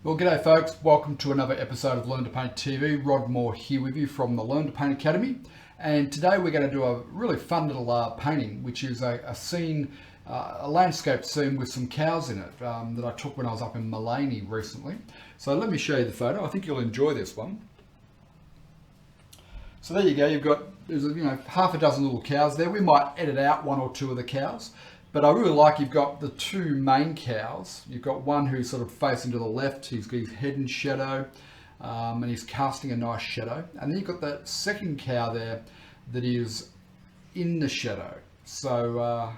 Well, g'day folks, welcome to another episode of Learn to Paint TV. Rod Moore here with you from the Learn to Paint Academy. And today we're going to do a really fun little painting, which is a scene, a landscape scene with some cows in it that I took when I was up in Maleny recently. So let me show you the photo. I think you'll enjoy this one. So there you go, there's half a dozen little cows there. We might edit out one or two of the cows. But I really like you've got the two main cows. You've got one who's sort of facing to the left. He's got his head in shadow and he's casting a nice shadow. And then you've got that second cow there that is in the shadow. So,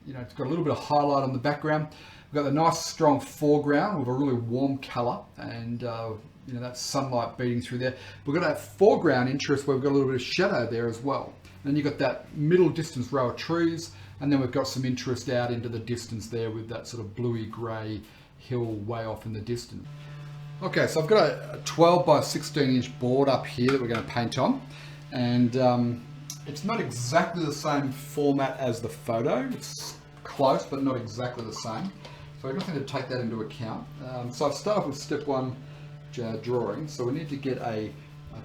it's got a little bit of highlight on the background. We've got the nice strong foreground with a really warm colour and that sunlight beating through there. We've got that foreground interest where we've got a little bit of shadow there as well. And then you've got that middle distance row of trees. And then we've got some interest out into the distance there with that sort of bluey grey hill way off in the distance. Okay, so I've got a 12 by 16 inch board up here that we're going to paint on. And it's not exactly the same format as the photo. It's close, but not exactly the same. So we're going to have to take that into account. So I've started with step one drawing. So we need to get a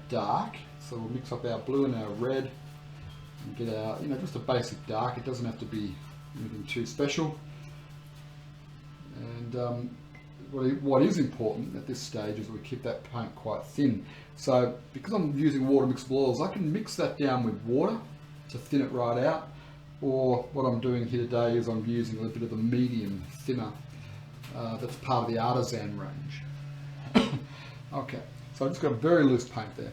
dark. So we'll mix up our blue and our red. And get our, just a basic dark. It doesn't have to be anything too special. And what is important at this stage is we keep that paint quite thin. So because I'm using water mixable oils, I can mix that down with water to thin it right out. Or what I'm doing here today is I'm using a little bit of the medium thinner. That's part of the artisan range. Okay, so I've just got a very loose paint there.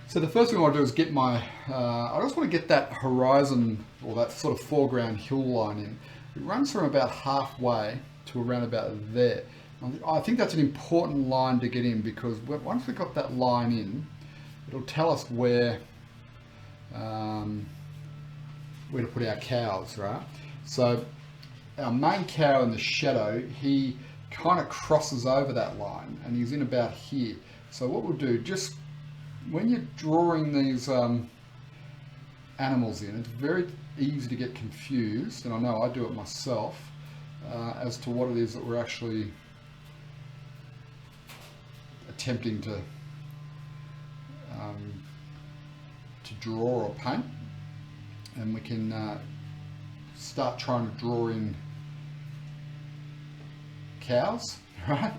So the first thing I want to do is get I just want to get that horizon or that sort of foreground hill line in. It runs from about halfway to around about there. I think that's an important line to get in because once we've got that line in, it'll tell us where to put our cows, right? So our main cow in the shadow, he kind of crosses over that line and he's in about here. So what we'll do, just when you're drawing these animals in, it's very easy to get confused, and I know I do it myself, as to what it is that we're actually attempting to draw or paint. And we can start trying to draw in cows, right?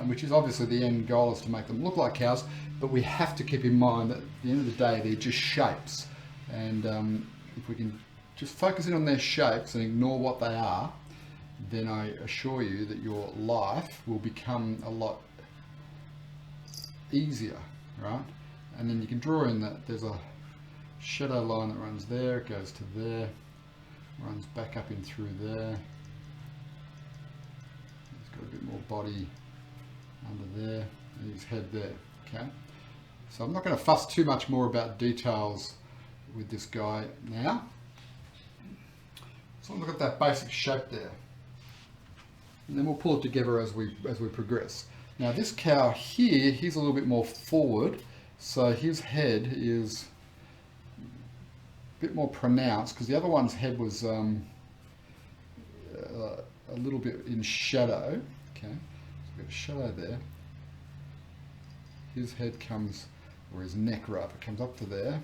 Which is obviously the end goal, is to make them look like cows, but we have to keep in mind that at the end of the day they're just shapes, and if we can just focus in on their shapes and ignore what they are, then I assure you that your life will become a lot easier, right? And then you can draw in that there's a shadow line that runs there, it goes to there, runs back up in through there, it's got a bit more body under there, and his head there. Okay, so I'm not going to fuss too much more about details with this guy now. So look at that basic shape there, and then we'll pull it together as we progress. Now this cow here, he's a little bit more forward, so his head is a bit more pronounced because the other one's head was a little bit in shadow. Okay. Got a shadow there. His head comes, or his neck rather, comes up to there.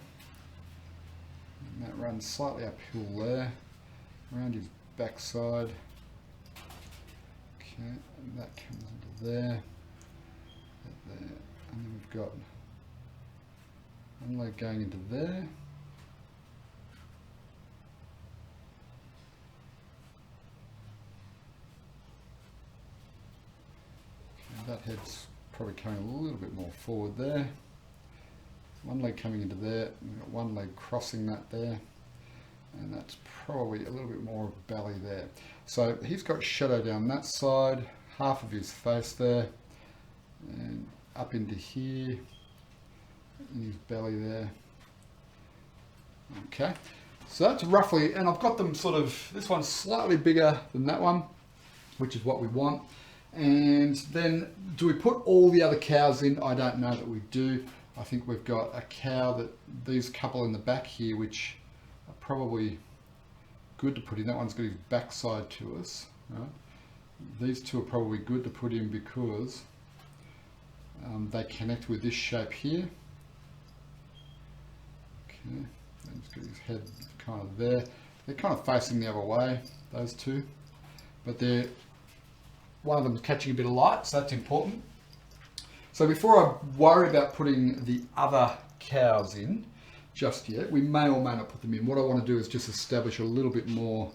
And that runs slightly uphill there, around his backside. Okay, and that comes into there, that there. And then we've got one leg going into there. That head's probably coming a little bit more forward there. One leg coming into there, we've got one leg crossing that there, and that's probably a little bit more belly there. So he's got shadow down that side, half of his face there, and up into here, in his belly there. Okay, so that's roughly, and I've got them sort of, this one's slightly bigger than that one, which is what we want. And then do we put all the other cows in? I don't know that we do. I think we've got a cow that these couple in the back here, which are probably good to put in. That one's got his backside to us, right? These two are probably good to put in because they connect with this shape here. Okay, let's get his head kind of there. They're kind of facing the other way, those two, but one of them is catching a bit of light, so that's important. So before I worry about putting the other cows in just yet, we may or may not put them in. What I want to do is just establish a little bit more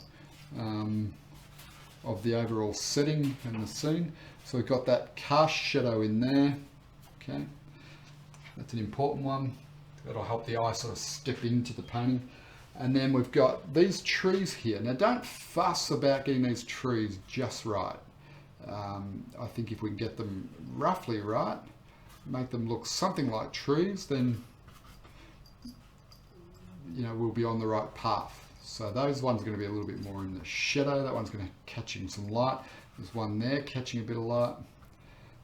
of the overall setting and the scene. So we've got that cast shadow in there. Okay, that's an important one. That'll help the eye sort of step into the painting. And then we've got these trees here. Now don't fuss about getting these trees just right. I think if we can get them roughly right, make them look something like trees, then we'll be on the right path. So those ones are going to be a little bit more in the shadow. That one's going to catch in some light. There's one there catching a bit of light.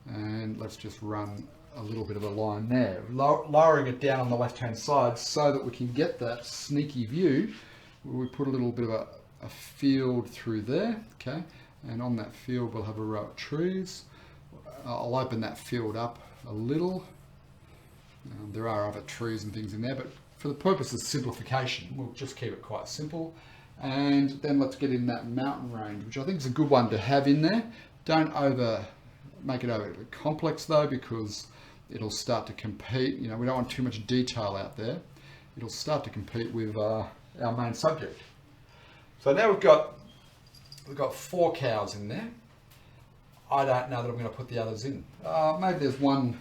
And let's just run a little bit of a line there, lowering it down on the left hand side so that we can get that sneaky view where we put a little bit of a field through there. Okay, and on that field we'll have a row of trees. I'll open that field up a little. There are other trees and things in there, but for the purpose of simplification we'll just keep it quite simple. And then let's get in that mountain range, which I think is a good one to have in there. Don't make it over complex though, because it'll start to compete. We don't want too much detail out there. It'll start to compete with our main subject. So now we've got 4 cows in there. I don't know that I'm going to put the others in. Maybe there's one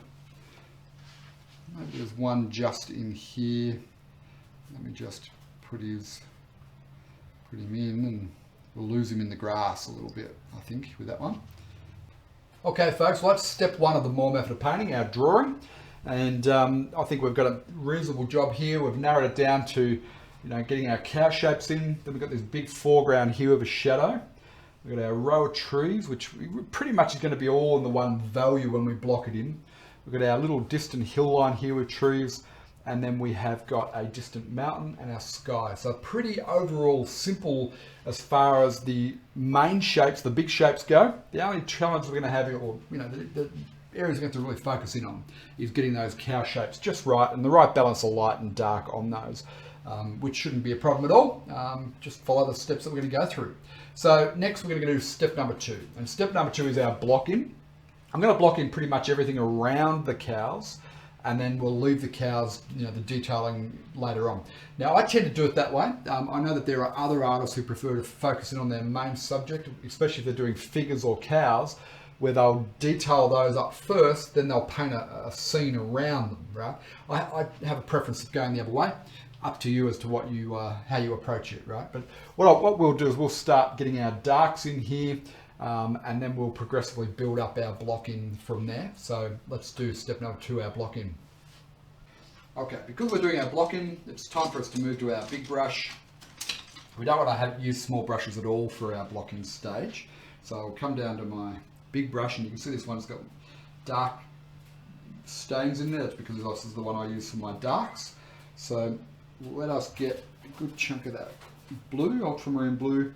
just in here. Let me just put him in, and we'll lose him in the grass a little bit, I think, with that one. Okay folks, well, that's step 1 of the Moore method of painting, our drawing. And I think we've got a reasonable job here. We've narrowed it down to getting our cow shapes in. Then we've got this big foreground here of a shadow. We've got our row of trees, which pretty much is going to be all in the one value when we block it in. We've got our little distant hill line here with trees. And then we have got a distant mountain and our sky. So pretty overall simple as far as the main shapes, the big shapes go. The only challenge we're going to have, or the areas we're going to really focus in on, is getting those cow shapes just right and the right balance of light and dark on those, which shouldn't be a problem at all. Just follow the steps that we're going to go through. So next we're going to do step number 2. And step number 2 is our block in. I'm going to block in pretty much everything around the cows, and then we'll leave the cows, the detailing later on. Now I tend to do it that way. I know that there are other artists who prefer to focus in on their main subject, especially if they're doing figures or cows, where they'll detail those up first, then they'll paint a scene around them, right? I have a preference of going the other way. Up to you as to what how you approach it, right? But what we'll do is we'll start getting our darks in here, and then we'll progressively build up our block in from there. So let's do step number 2, our block in. Okay, because we're doing our block in, it's time for us to move to our big brush. We don't want to use small brushes at all for our blocking stage. So I'll come down to my big brush, and you can see this one's got dark stains in there. That's because this is the one I use for my darks. So let us get a good chunk of that blue, ultramarine blue,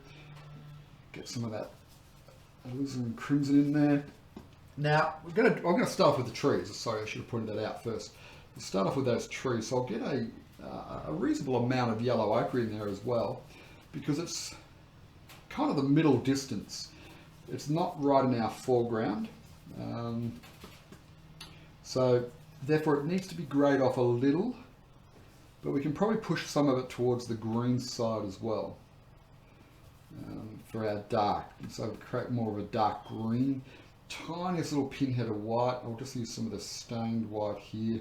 get some of that alizarin crimson in there. Now I'm going to start off with the trees. Sorry, I should have pointed that out first. We'll start off with those trees. So I'll get a reasonable amount of yellow ochre in there as well, because it's kind of the middle distance. It's not right in our foreground, so therefore it needs to be grayed off a little, but we can probably push some of it towards the green side as well. For our dark, and so create more of a dark green. Tiniest little pinhead of white. I'll just use some of the stained white here.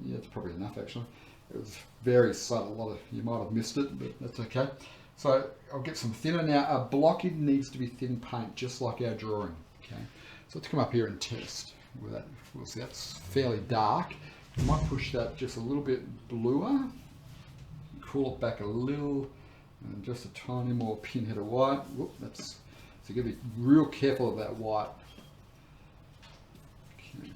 Yeah, it's probably enough actually. It was very subtle. You might have missed it, but that's okay. So I'll get some thinner. Now our blocking needs to be thin paint, just like our drawing. Okay, so let's come up here and test with that. We'll see that's fairly dark. I might push that just a little bit bluer. Cool it back a little. And just a tiny more pinhead of white. Whoop, so you've got to be real careful of that white. Okay.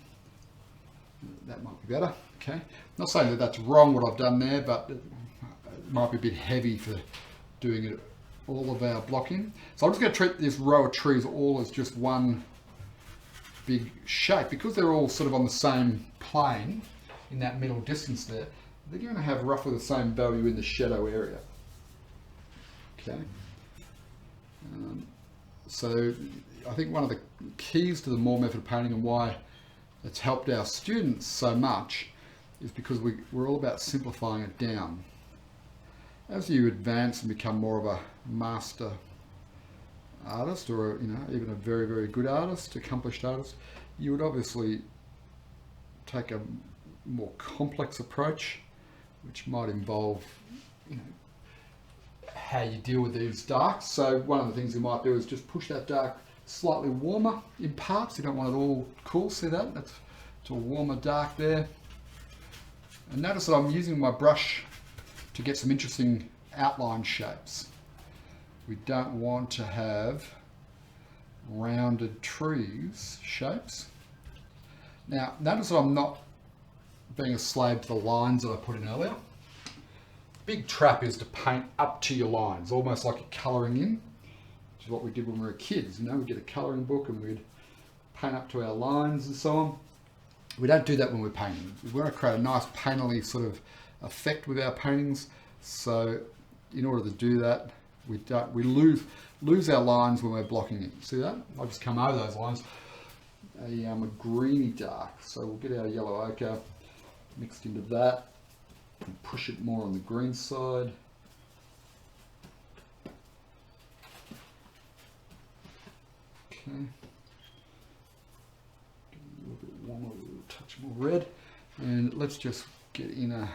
That might be better. Okay. Not saying that that's wrong what I've done there, but it might be a bit heavy for doing it all of our blocking. So I'm just going to treat this row of trees all as just one big shape, because they're all sort of on the same plane in that middle distance there, they're going to have roughly the same value in the shadow area. Okay. So I think one of the keys to the Moore method of painting and why it's helped our students so much is because we're all about simplifying it down. As you advance and become more of a master artist, or even a very, very good artist, accomplished artist, you would obviously take a more complex approach, which might involve how you deal with these darks. So one of the things you might do is just push that dark slightly warmer in parts. You don't want it all cool. See that? It's a warmer dark there. And notice that I'm using my brush to get some interesting outline shapes. We don't want to have rounded trees shapes. Now notice that I'm not being a slave to the lines that I put in earlier. Big trap is to paint up to your lines, almost like you're colouring in, which is what we did when we were kids. We'd get a colouring book and we'd paint up to our lines and so on. We don't do that when we're painting. We want to create a nice painterly sort of effect with our paintings. So in order to do that, we lose our lines when we're blocking it. See that? I'll just come over those lines. A greeny dark. So we'll get our yellow ochre mixed into that and push it more on the green side. Okay. Get a little bit warmer, a little touch more red. And let's just get in a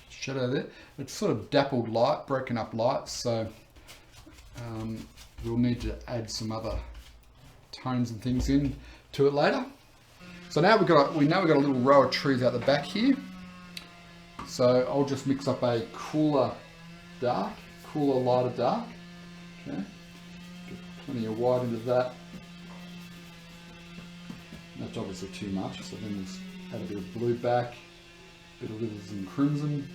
shadow there. It's sort of dappled light, broken up light, so we'll need to add some other tones and things in to it later. So now we know we've got a little row of trees out the back here. So I'll just mix up a cooler lighter dark. Okay, get plenty of white into that. That's obviously too much, so then we'll add a bit of blue back, a bit of alizarin crimson.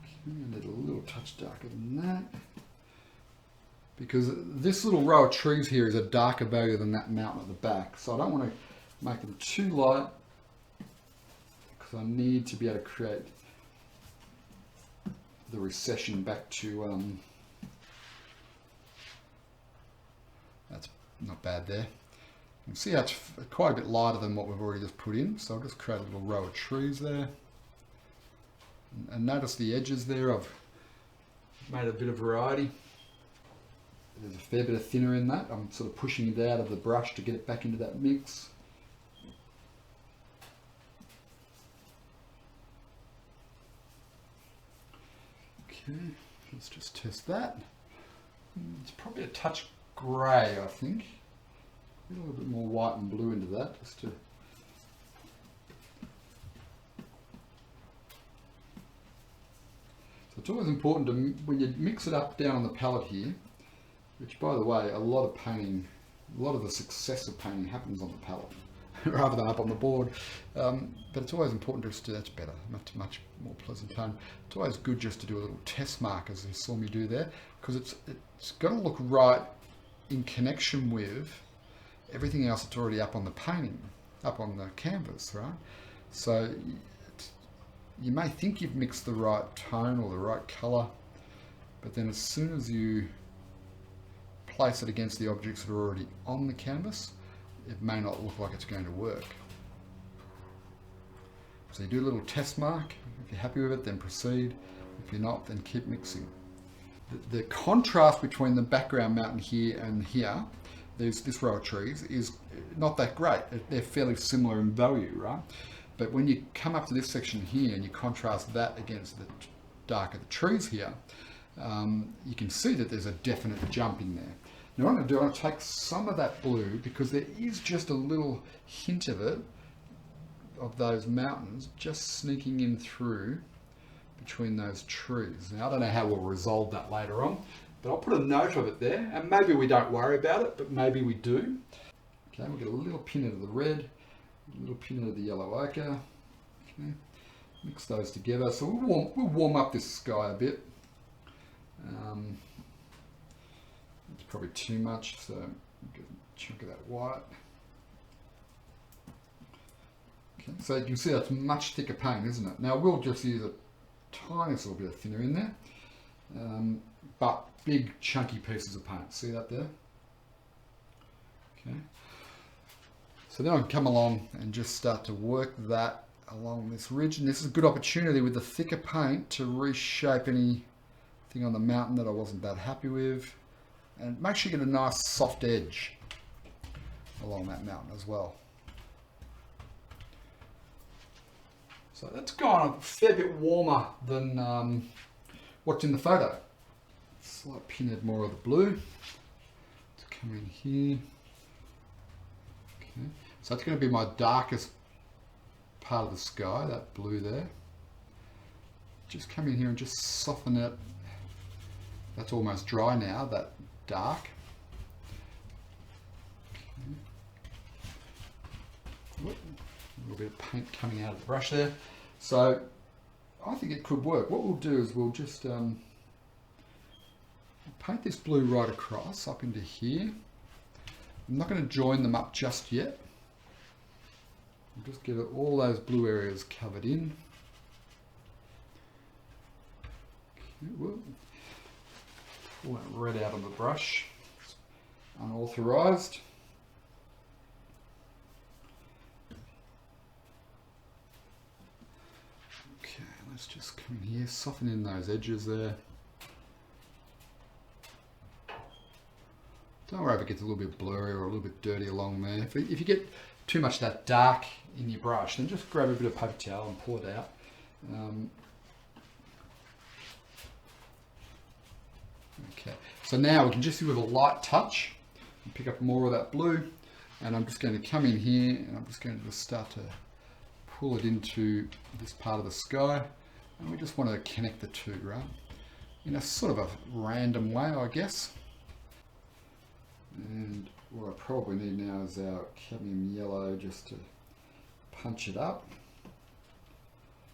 Okay, a little touch darker than that, because this little row of trees here is a darker value than that mountain at the back. So I don't want to make them too light, because I need to be able to create the recession back to, that's not bad there. You can see how it's quite a bit lighter than what we've already just put in. So I'll just create a little row of trees there. And notice the edges there, I've made a bit of variety. There's a fair bit of thinner in that. I'm sort of pushing it out of the brush to get it back into that mix. Okay, let's just test that. It's probably a touch grey, I think. A little bit more white and blue into that, just to it's always important to, when you mix it up down on the palette here, which by the way, a lot of the success of painting happens on the palette rather than up on the board. But it's always important just to, that's better, much more pleasant tone. It's always good just to do a little test mark, as you saw me do there, because it's got to look right in connection with everything else that's already up on the painting, up on the canvas, right? So you may think you've mixed the right tone or the right colour, but then as soon as you place it against the objects that are already on the canvas, it may not look like it's going to work. So you do a little test mark. If you're happy with it, then proceed. If you're not, then keep mixing. The contrast between the background mountain here and here, this row of trees, is not that great. They're fairly similar in value, right? But when you come up to this section here and you contrast that against the dark of the trees here, you can see that there's a definite jump in there. Now what I'm going to do, I'm going to take some of that blue, because there is just a little hint of it, of those mountains, just sneaking in through between those trees. Now I don't know how we'll resolve that later on, but I'll put a note of it there, and maybe we don't worry about it, but maybe we do. Okay, we'll get a little pin of the red, a little pin of the yellow ochre. Okay, mix those together. So we'll warm up this sky a bit. It's probably too much, so get a chunk of that white. Okay, so you can see that's much thicker paint, isn't it? Now we'll just use a tiniest little bit of thinner in there, but big chunky pieces of paint. See that there? Okay. So then I can come along and just start to work that along this ridge, and this is a good opportunity with the thicker paint to reshape anything on the mountain that I wasn't that happy with, and make sure you get a nice soft edge along that mountain as well. So that's gone a fair bit warmer than what's in the photo. Slight pinhead more of the blue. Let's come in here. Okay. So that's going to be my darkest part of the sky, that blue there. Just come in here and just soften it. That's almost dry now, that dark. Okay. A little bit of paint coming out of the brush there. So I think it could work. What we'll do is we'll just paint this blue right across up into here. I'm not going to join them up just yet. I'll just get all those blue areas covered in. Okay, well, pull that red out of the brush. It's unauthorized. Okay, let's just come in here, soften in those edges there. Don't worry if it gets a little bit blurry or a little bit dirty along there. If you get too much of that dark in your brush, then just grab a bit of paper towel and pull it out. Okay, so now we can just do with a light touch and pick up more of that blue, and I'm just going to come in here and I'm just going to just start to pull it into this part of the sky, and we just want to connect the two, right? In a sort of a random way, I guess. And what I probably need now is our cadmium yellow just to punch it up.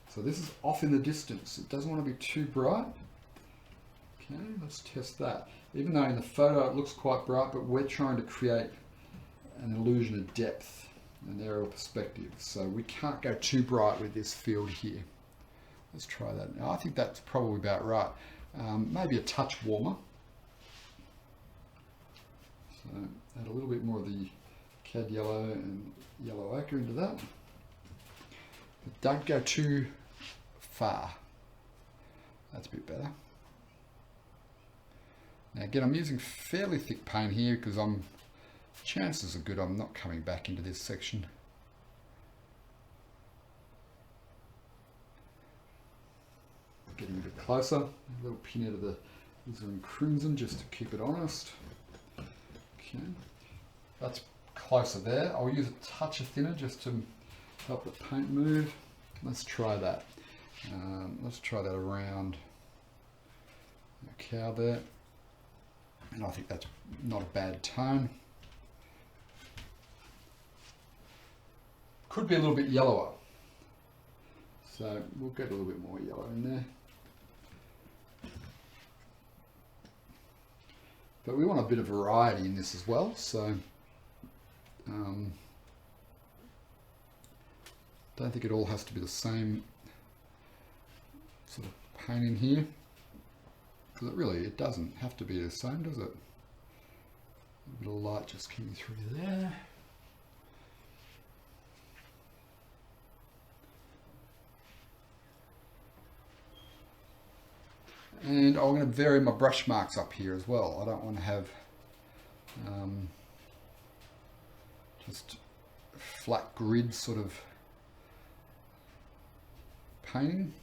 So this is off in the distance. It doesn't want to be too bright. Okay, let's test that. Even though in the photo it looks quite bright, but we're trying to create an illusion of depth and aerial perspective. So we can't go too bright with this field here. Let's try that. Now, I think that's probably about right. Maybe a touch warmer. So add a little bit more of the cad yellow and yellow ochre into that. But don't go too far. That's a bit better. Now again, I'm using fairly thick paint here because chances are good I'm not coming back into this section. Getting a bit closer, a little pinhead of the alizarin crimson just to keep it honest. Okay, that's closer there. I'll use a touch of thinner just to help the paint move. Let's try that. Let's try that around the cow there. And I think that's not a bad tone. Could be a little bit yellower. So we'll get a little bit more yellow in there. But we want a bit of variety in this as well, so don't think it all has to be the same sort of paint in here, because it doesn't have to be the same, does it? A bit of light just coming through there. And I'm going to vary my brush marks up here as well. I don't want to have just flat grid sort of painting.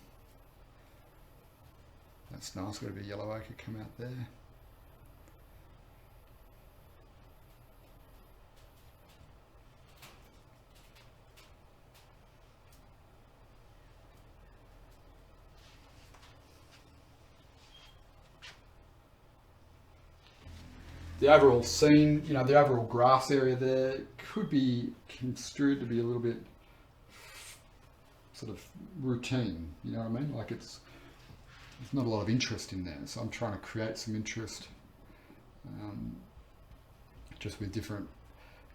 That's nice, got a bit of yellow ochre come out there. The overall scene, the overall grass area there could be construed to be a little bit sort of routine, you know what I mean? Like it's there's not a lot of interest in there. So I'm trying to create some interest just with different,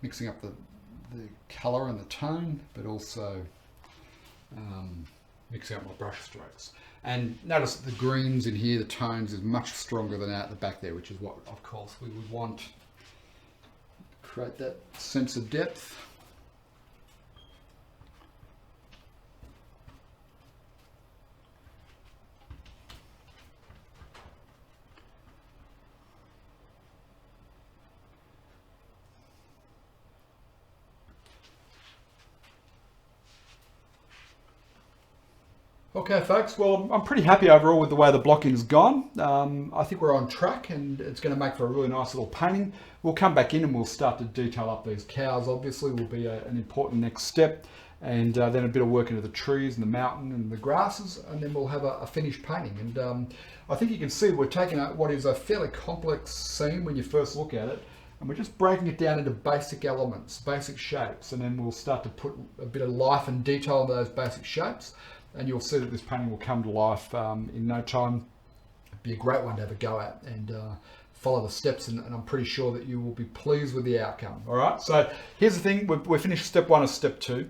mixing up the colour and the tone, but also mixing up my brush strokes. And notice that the greens in here, the tones is much stronger than out the back there, which is what, of course, we would want to create that sense of depth. Okay folks, well I'm pretty happy overall with the way the blocking's gone. I think we're on track and it's going to make for a really nice little painting. We'll come back in and we'll start to detail up these cows, obviously will be an important next step, and then a bit of work into the trees and the mountain and the grasses, and then we'll have a finished painting. And I think you can see we're taking out what is a fairly complex scene when you first look at it, and we're just breaking it down into basic elements, basic shapes, and then we'll start to put a bit of life and detail into those basic shapes. And you'll see that this painting will come to life in no time. It'd be a great one to have a go at and follow the steps, and I'm pretty sure that you will be pleased with the outcome. All right, so here's the thing, we're finished step 1 and step 2.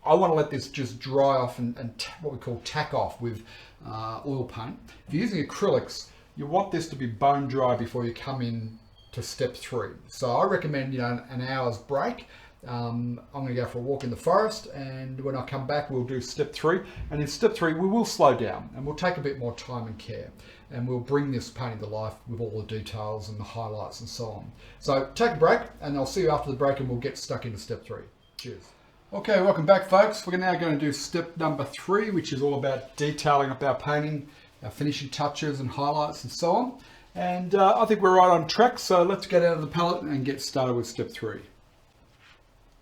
I want to let this just dry off and what we call tack off with oil paint. If you're using acrylics, you want this to be bone dry before you come in to step 3. So I recommend, an hour's break. I'm going to go for a walk in the forest, and when I come back we'll do step 3, and in step 3 we will slow down and we'll take a bit more time and care, and we'll bring this painting to life with all the details and the highlights and so on. So take a break and I'll see you after the break and we'll get stuck into step 3. Cheers. Okay, welcome back folks. We're now going to do step number 3, which is all about detailing up our painting, our finishing touches and highlights and so on. And I think we're right on track, so let's get out of the palette and get started with step 3.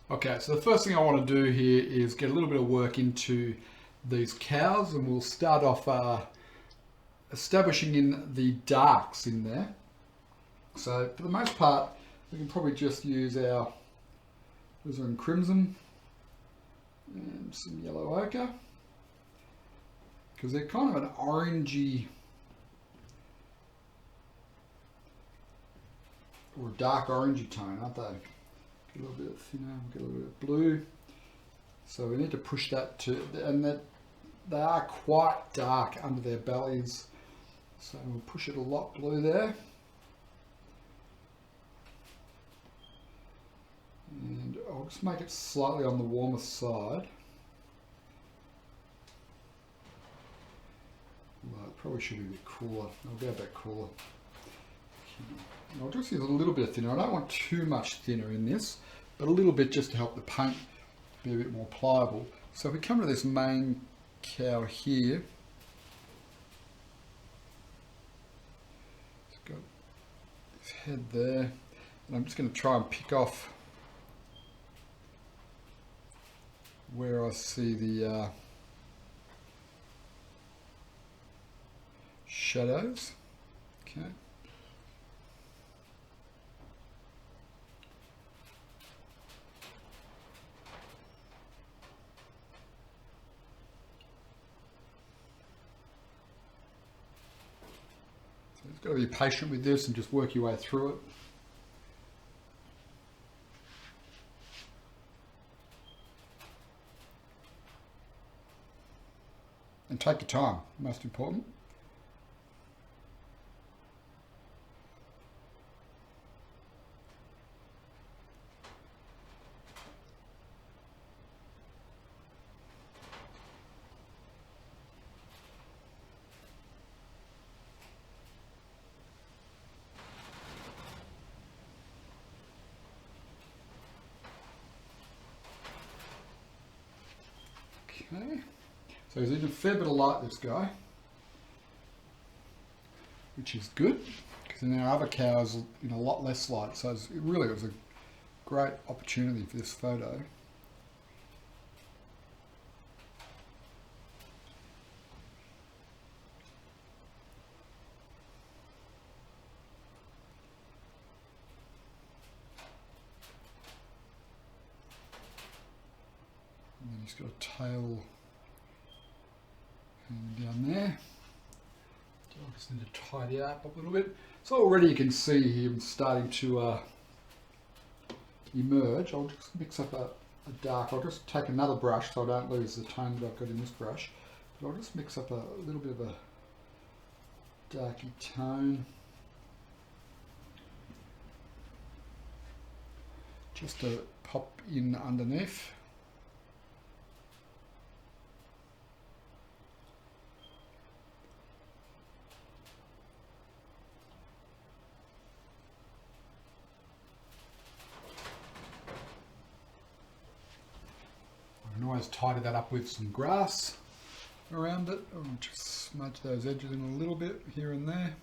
Okay, so the first thing I want to do here is get a little bit of work into these cows, and we'll start off establishing in the darks in there. So for the most part, we can probably just use our alizarin crimson and some yellow ochre, because they're kind of an orangey or dark orangey tone, aren't they? Get a little bit thinner, get a little bit of blue. So we need to push that to, and that they are quite dark under their bellies. So we'll push it a lot blue there. And I'll just make it slightly on the warmer side. Well, it probably should be a bit cooler. I'll go a bit cooler. I'll just use a little bit thinner. I don't want too much thinner in this, but a little bit just to help the paint be a bit more pliable. So if we come to this main cow here, it's got his head there, and I'm just going to try and pick off where I see the shadows. Okay. You've got to be patient with this and just work your way through it. And take your time, most important. Okay, so he's in a fair bit of light, this guy, which is good, because in our other cows in a lot less light, so it was a great opportunity for this photo. And then he's got a tail hanging down there. I just need to tidy it up a little bit. So already you can see him starting to emerge. I'll just mix up a dark. I'll just take another brush so I don't lose the tone that I've got in this brush. But I'll just mix up a little bit of a darky tone. Just to pop in underneath. I can always tidy that up with some grass around it. I'll just smudge those edges in a little bit here and there.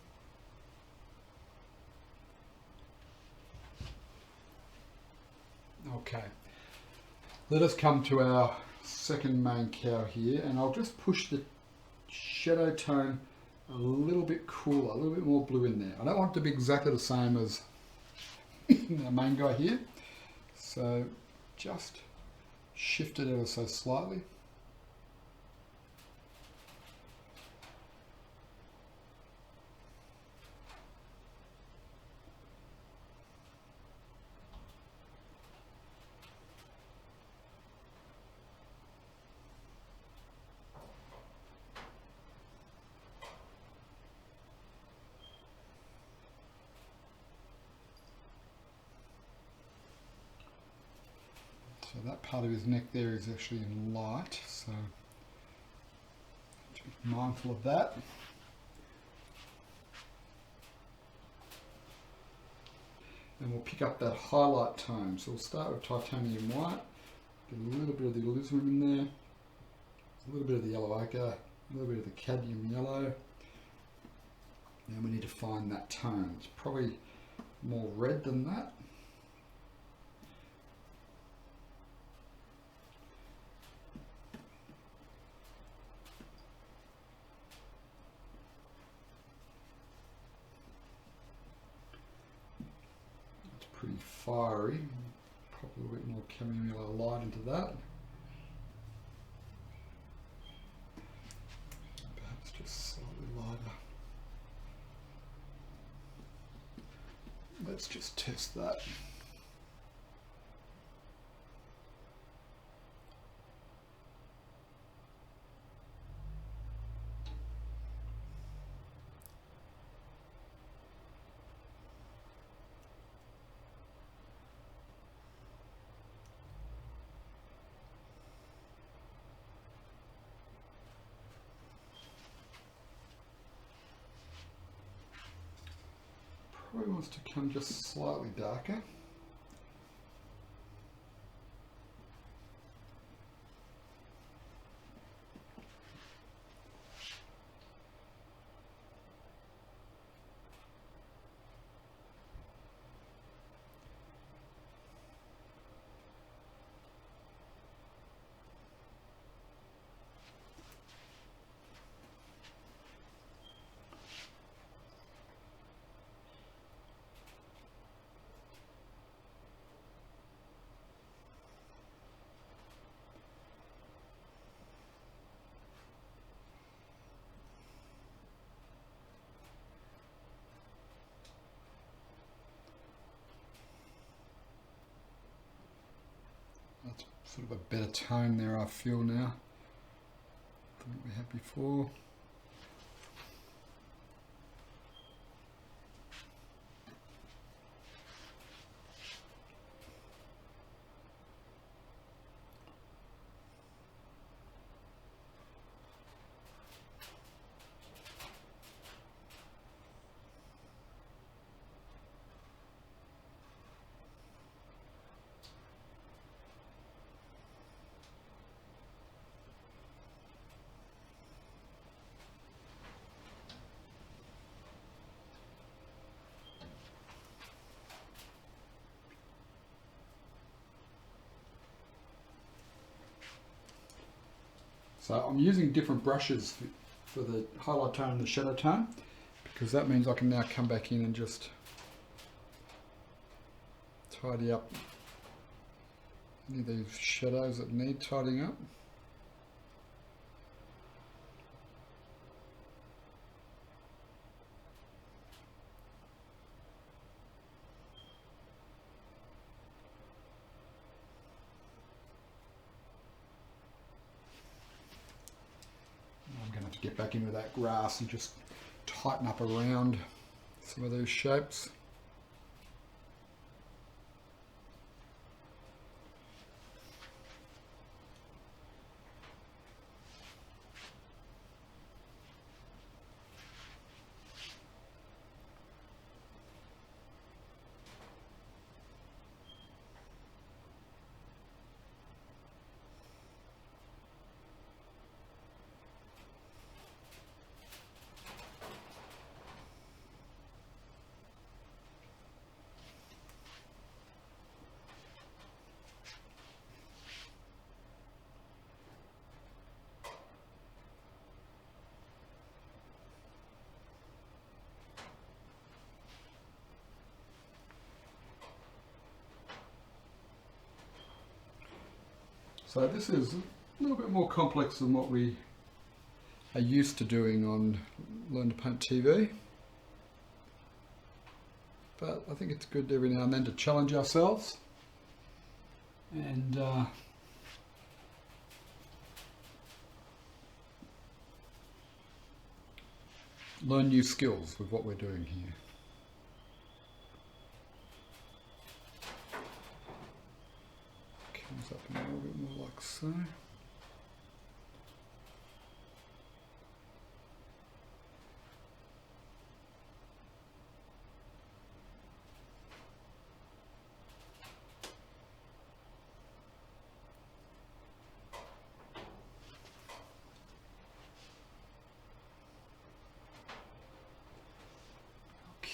Okay, let us come to our second main cow here, and I'll just push the shadow tone a little bit cooler, a little bit more blue in there. I don't want it to be exactly the same as our main guy here, so just shift it ever so slightly. So that part of his neck there is actually in light, so to be mindful of that. And we'll pick up that highlight tone. So we'll start with titanium white, get a little bit of the alizarin in there, a little bit of the yellow ochre, a little bit of the cadmium yellow. Now we need to find that tone. It's probably more red than that. Pretty fiery. Pop a little bit more cadmium yellow light into that. Perhaps just slightly lighter. Let's just test that. Probably wants to come just slightly darker. That's sort of a better tone there, I feel now, than what we had before. So I'm using different brushes for the highlight tone and the shadow tone, because that means I can now come back in and just tidy up any of these shadows that need tidying up. to get back into that grass and just tighten up around some of those shapes. So this is a little bit more complex than what we are used to doing on Learn to Paint TV. But I think it's good every now and then to challenge ourselves and learn new skills with what we're doing here. Comes up a little bit more like so.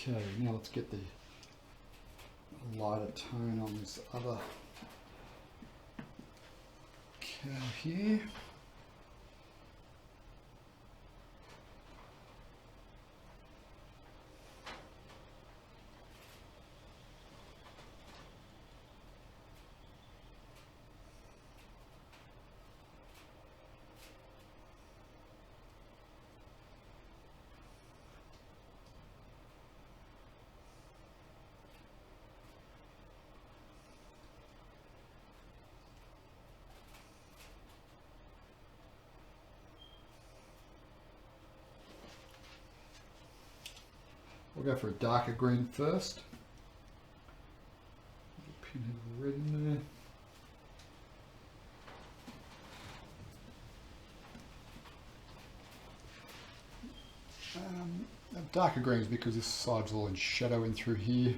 Okay, now let's get the lighter tone on this other cow here. We'll go for a darker green first. Pinhead of red in there. Darker greens because this side's all in shadow in through here.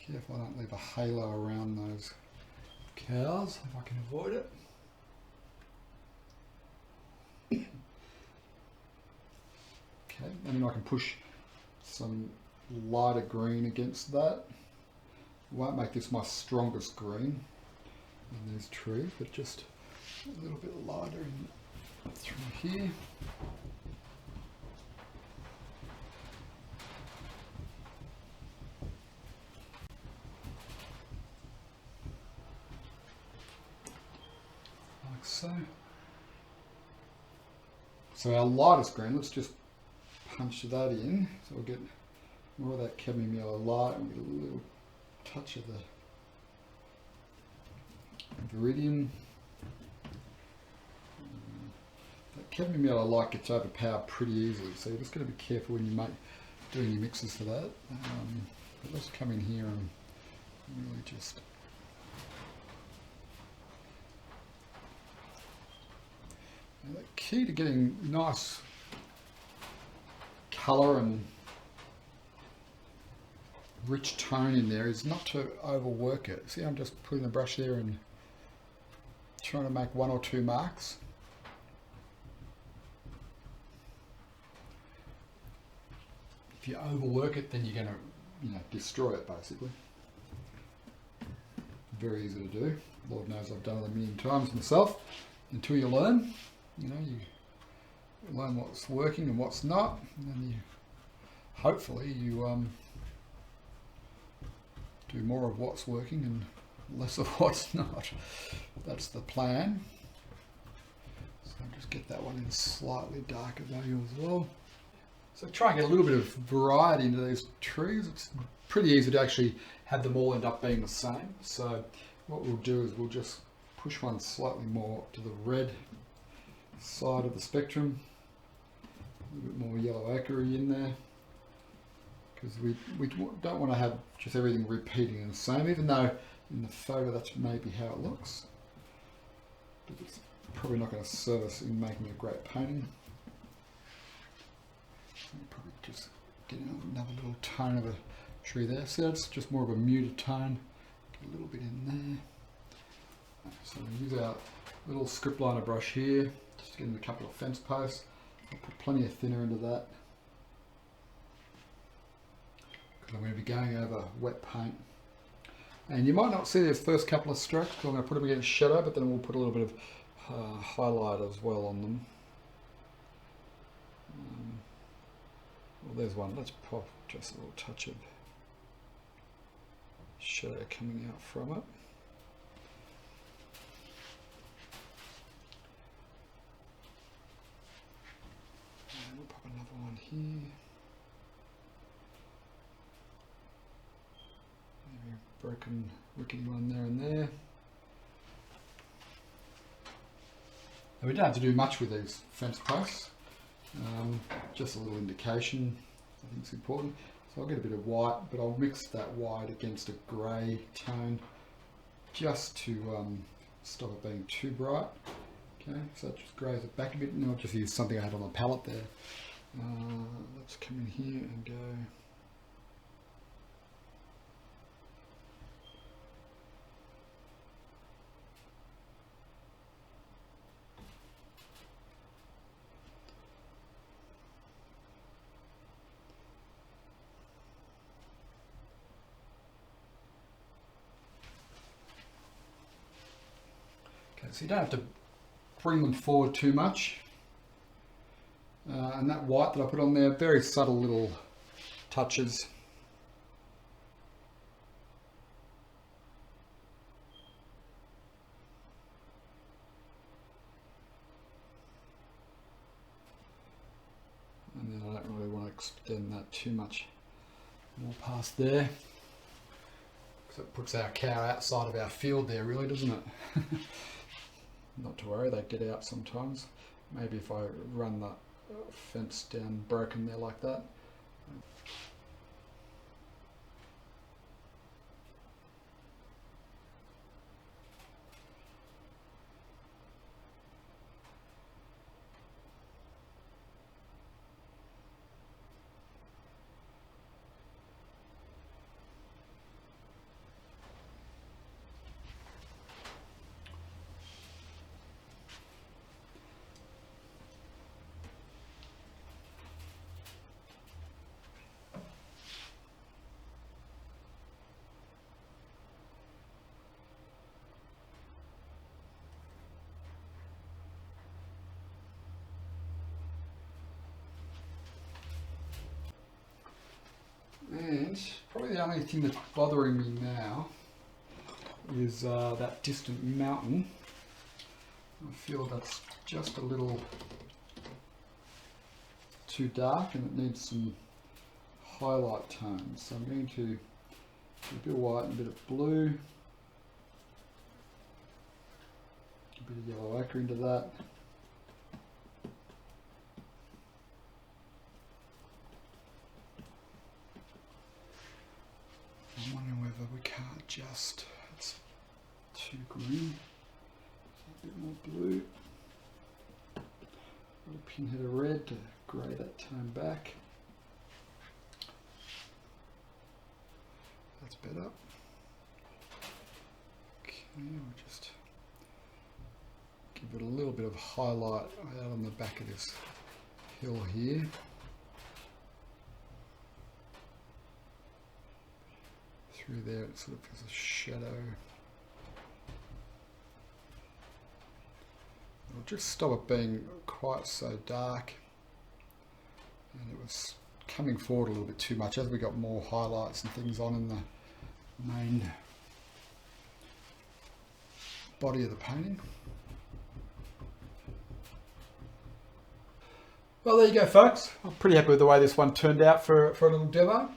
Careful I don't leave a halo around those cows if I can avoid it. Okay, and then I can push some lighter green against that. Won't make this my strongest green in these trees, but just a little bit lighter in through here. So our lightest green, let's just punch that in. So we'll get more of that cadmium yellow light and get a little touch of the viridian. That cadmium yellow light gets overpowered pretty easily, so you're just going to be careful when you doing your mixes for that. But let's come in here and really just the key to getting nice colour and rich tone in there is not to overwork it. See, I'm just putting the brush there and trying to make one or two marks. If you overwork it, then you're going to, destroy it basically. Very easy to do. Lord knows I've done it a million times myself. Until you learn. You learn what's working and what's not, and then hopefully you do more of what's working and less of what's not. That's the plan. So I'll just get that one in slightly darker value as well. So try and get a little bit of variety into these trees. It's pretty easy to actually have them all end up being the same. So what we'll do is we'll just push one slightly more to the red side of the spectrum. A little bit more yellow ochre in there, because we don't want to have just everything repeating the same, even though in the photo that's maybe how it looks. But it's probably not going to serve us in making a great painting. Probably just get another little tone of a tree there. See, that's just more of a muted tone. Get a little bit in there. So we use our little script liner brush here, just to get in a couple of fence posts. I'll put plenty of thinner into that, because I'm going to be going over wet paint. And you might not see those first couple of strokes, because I'm going to put them against shadow, but then we'll put a little bit of highlight as well on them. Well, there's one. Let's pop just a little touch of shadow coming out from it. And we'll pop another one here. Maybe a broken, rickety one there and there. And we don't have to do much with these fence posts. Just a little indication, I think it's important. So I'll get a bit of white, but I'll mix that white against a grey tone just to stop it being too bright. Okay, so that just greys it back a bit, and I'll just use something I had on the palette there. Let's come in here and go. So you don't have to bring them forward too much. And that white that I put on there, very subtle little touches. And then I don't really want to extend that too much more past there, because it puts our cow outside of our field there, really, doesn't it? Not to worry, they get out sometimes. Maybe if I run the fence down broken there like that. And probably the only thing that's bothering me now is that distant mountain. I feel that's just a little too dark and it needs some highlight tones. So I'm going to do a bit of white and a bit of blue, a bit of yellow ochre into that. I'm wondering whether we can't just, it's too green, a bit more blue, a little pinhead of red to grey that tone back. That's better. Okay, we'll just give it a little bit of highlight out on the back of this hill here. Through there it sort of gives a shadow. It'll just stop it being quite so dark. And it was coming forward a little bit too much as we got more highlights and things on in the main body of the painting. Well, there you go, folks. I'm pretty happy with the way this one turned out for a little demo,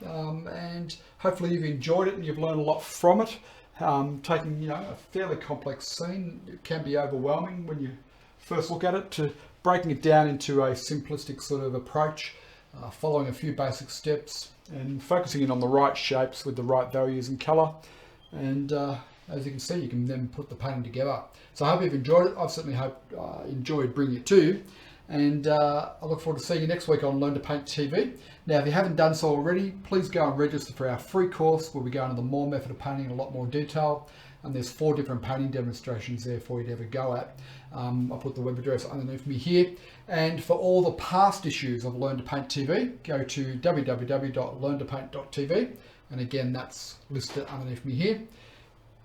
and hopefully you've enjoyed it and you've learned a lot from it. Taking, a fairly complex scene, it can be overwhelming when you first look at it, to breaking it down into a simplistic sort of approach, following a few basic steps and focusing in on the right shapes with the right values and colour. And as you can see, you can then put the painting together. So I hope you've enjoyed it. I've certainly enjoyed bringing it to you. And I look forward to seeing you next week on Learn to Paint TV. Now, if you haven't done so already, please go and register for our free course where we go into the more method of painting in a lot more detail. And there's 4 different painting demonstrations there for you to have a go at. I'll put the web address underneath me here. And for all the past issues of Learn to Paint TV, go to www.learntopaint.tv. And again, that's listed underneath me here.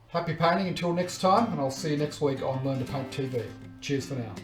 Happy painting until next time, and I'll see you next week on Learn to Paint TV. Cheers for now.